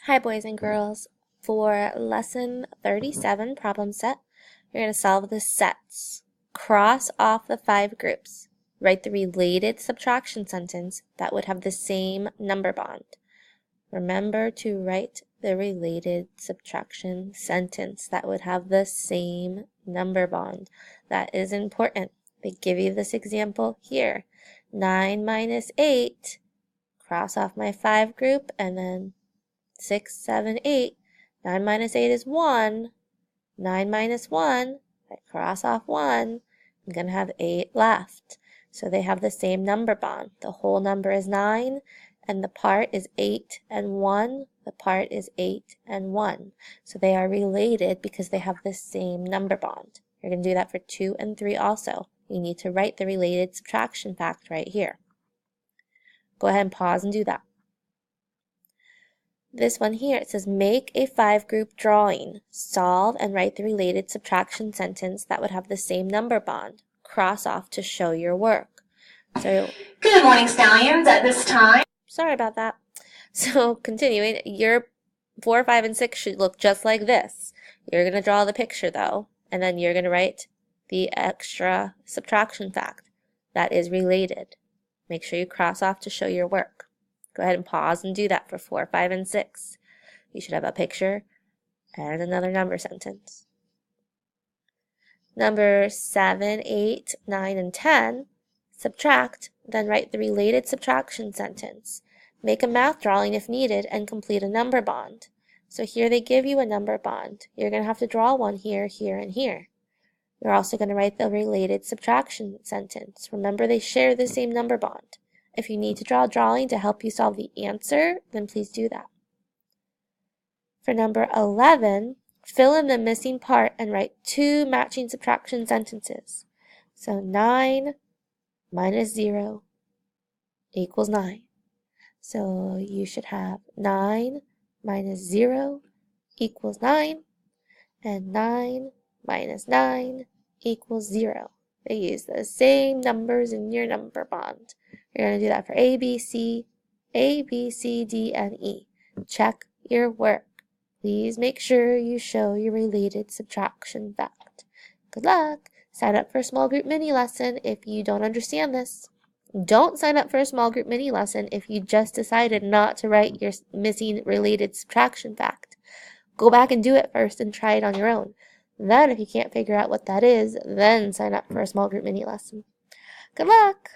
Hi boys and girls. For lesson 37 problem set, you're going to solve the sets. Cross off the 5 groups. Write the related subtraction sentence that would have the same number bond. Remember to write the related subtraction sentence that would have the same number bond. That is important. They give you this example here. 9 minus 8, cross off my 5 group, and then 6, 7, 8. 9 minus 8 is 1. 9 minus 1, I cross off 1, I'm going to have 8 left. So they have the same number bond. The whole number is 9, and the part is 8 and 1. The part is 8 and 1. So they are related because they have the same number bond. You're going to do that for 2 and 3 also. You need to write the related subtraction fact right here. Go ahead and pause and do that. This one here, it says make a 5-group drawing. Solve and write the related subtraction sentence that would have the same number bond. Cross off to show your work. So, good morning, Stallions. At this time, sorry about that. So continuing, your 4, 5, and 6 should look just like this. You're going to draw the picture though, and then you're going to write the extra subtraction fact that is related. Make sure you cross off to show your work. Go ahead and pause and do that for 4, 5, and 6. You should have a picture and another number sentence. Number 7, 8, 9, and 10, subtract, then write the related subtraction sentence. Make a math drawing if needed and complete a number bond. So here they give you a number bond. You're going to have to draw one here, here, and here. You're also going to write the related subtraction sentence. Remember, they share the same number bond. If you need to draw a drawing to help you solve the answer, then please do that. For number 11, fill in the missing part and write 2 matching subtraction sentences. So 9 minus 0 equals 9. So you should have 9 minus 0 equals 9, and 9 minus 9 equals 0. They use the same numbers in your number bond. You're going to do that for A, B, C, D, and E. Check your work. Please make sure you show your related subtraction fact. Good luck. Sign up for a small group mini lesson if you don't understand this. Don't sign up for a small group mini lesson if you just decided not to write your missing related subtraction fact. Go back and do it first and try it on your own. Then, if you can't figure out what that is, then sign up for a small group mini lesson. Good luck!